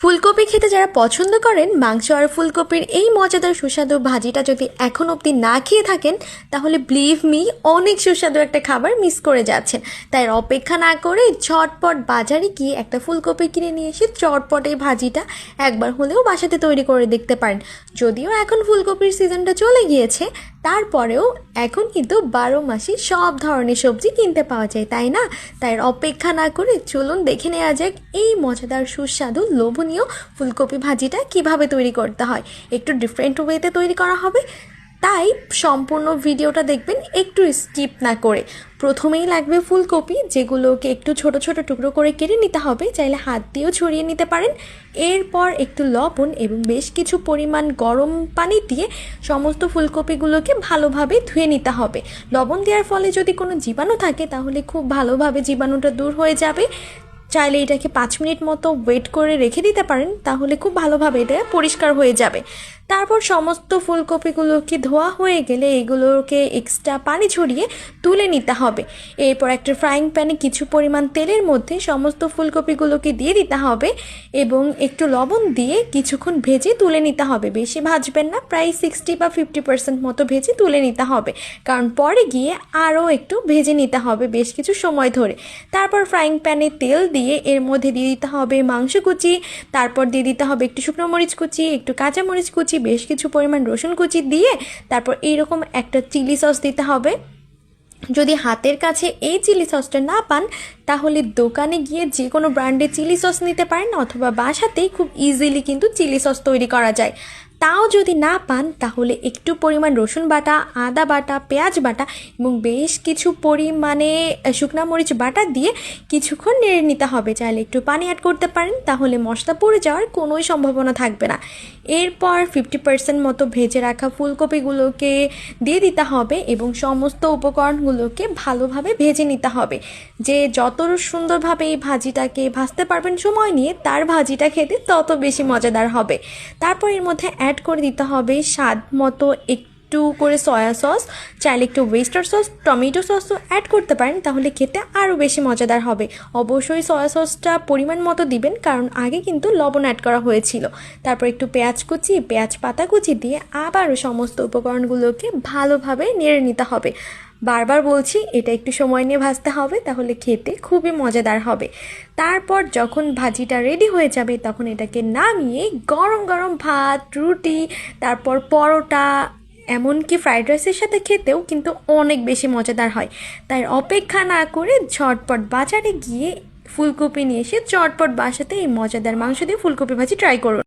ফুলকপি খেতে যারা পছন্দ করেন মাংস আর ফুলকপির এই মজাদার সুস্বাদু ভাজিটা যদি এখন অবধি না খেয়ে থাকেন তাহলে বিলিভ মি অনেক সুস্বাদু একটা খাবার মিস করে যাচ্ছেন। তাই অপেক্ষা না করে ঝটপট বাজারে গিয়ে একটা ফুলকপি কিনে নিয়ে এসে চটপট এই ভাজিটা একবার হলেও বাসাতে তৈরি করে দেখতে পারেন। যদিও এখন ফুলকপির সিজনটা চলে গিয়েছে, তারপরেও এখন কিন্তু 12 মাসে সব ধরনের সবজি কিনতে পাওয়া যায়, তাই না? তাই অপেক্ষা না করে চলুন দেখে নেওয়া যাক এই মজাদার সুস্বাদু লোভনীয় ফুলকপি ভাজিটা কিভাবে তৈরি করতে হয়। একটু ডিফারেন্ট ওয়েতে তৈরি করা হবে, তাই সম্পূর্ণ ভিডিওটা দেখবেন একটু স্কিপ না করে। প্রথমেই লাগবে ফুলকপি, যেগুলোকে একটু ছোট ছোট টুকরো করে কেটে নিতে হবে, চাইলে হাত দিয়েও ছড়িয়ে নিতে পারেন। এরপর একটু লবণ এবং বেশ কিছু পরিমাণ গরম পানি দিয়ে সমস্ত ফুলকপিগুলোকে ভালোভাবে ধুয়ে নিতে হবে। লবণ দেওয়ার ফলে যদি কোনো জীবাণু থাকে তাহলে খুব ভালোভাবে জীবাণুটা দূর হয়ে যাবে। চাইলে এটাকে 5 মিনিট মতো ওয়েট করে রেখে দিতে পারেন, তাহলে খুব ভালোভাবে এটা পরিষ্কার হয়ে যাবে। তারপর সমস্ত ফুলকপিগুলোকে ধোয়া হয়ে গেলে এগুলোকে এক্সট্রা পানি ছড়িয়ে তুলে নিতে হবে। এরপর একটা ফ্রাইং প্যানে কিছু পরিমাণ তেলের মধ্যে সমস্ত ফুলকপিগুলোকে দিয়ে দিতে হবে এবং একটু লবণ দিয়ে কিছুক্ষণ ভেজে তুলে নিতে হবে। বেশি ভাজবেন না, প্রায় 60 বা 50% মতো ভেজে তুলে নিতে হবে, কারণ পরে গিয়ে আরও একটু ভেজে নিতে হবে বেশ কিছু সময় ধরে। তারপর ফ্রাইং প্যানে তেল দিয়ে এর মধ্যে দিয়ে দিতে হবে মাংস কুচি, তারপর দিয়ে দিতে হবে একটু শুকনো মরিচ কুচি, একটু কাঁচা মরিচ কুচি, বেশ কিছু পরিমাণ রসুন কুচি দিয়ে তারপর এইরকম একটা চিলি সস দিতে হবে। যদি হাতের কাছে এই চিলি সসটা না পান তাহলে দোকানে গিয়ে যে কোনো ব্র্যান্ডের চিলি সস নিতে পারেন, অথবা বাসাতেই খুব ইজিলি কিন্তু চিলি সস তৈরি করা যায়। তাও যদি না পান তাহলে একটু পরিমাণ রসুন বাটা, আদা বাটা, পেঁয়াজ বাটা এবং বেশ কিছু পরিমাণে শুকনা মরিচ বাটা দিয়ে কিছুক্ষণ নেড়ে নিতে হবে। চাইলে একটু পানি অ্যাড করতে পারেন, তাহলে মশলা পুড়ে যাওয়ার কোনোই সম্ভাবনা থাকবে না। এরপর 50% মতো ভেজে রাখা ফুলকপিগুলোকে দিয়ে দিতে হবে এবং সমস্ত উপকরণগুলোকে ভালোভাবে ভেজে নিতে হবে। যে যত সুন্দরভাবে এই ভাজিটাকে ভাজতে পারবেন সময় নিয়ে, তার ভাজিটা খেতে তত বেশি মজাদার হবে। তারপর এর মধ্যে অ্যাড করে দিতে হবে স্বাদ মতো একটু করে সয়া সস, চাইলে একটু ওয়েস্টার সস, টমেটো সসও অ্যাড করতে পারেন, তাহলে খেতে আরও বেশি মজাদার হবে। অবশ্যই সয়া সসটা পরিমাণ মতো দিবেন, কারণ আগে কিন্তু লবণ অ্যাড করা হয়েছিল। তারপর একটু পেঁয়াজ কুচি, পেঁয়াজ পাতা কুচি দিয়ে আবারও সমস্ত উপকরণগুলোকে ভালোভাবে নেড়ে নিতে হবে। বারবার বলছি, এটা একটু সময় নিয়ে ভাজতে হবে, তাহলে খেতে খুবই মজাদার হবে। তারপর যখন ভাজিটা রেডি হয়ে যাবে তখন এটাকে নামিয়ে গরম গরম ভাত, রুটি, তারপর পরোটা, এমনকি ফ্রাইড রাইসের সাথে খেতেও কিন্তু অনেক বেশি মজাদার হয়। তাই অপেক্ষা না করে ঝটপট বাজারে গিয়ে ফুলকপি নিয়ে এসে চটপট বাসাতে এই মজাদার মাংস দিয়ে ফুলকপি ভাজি ট্রাই করুন।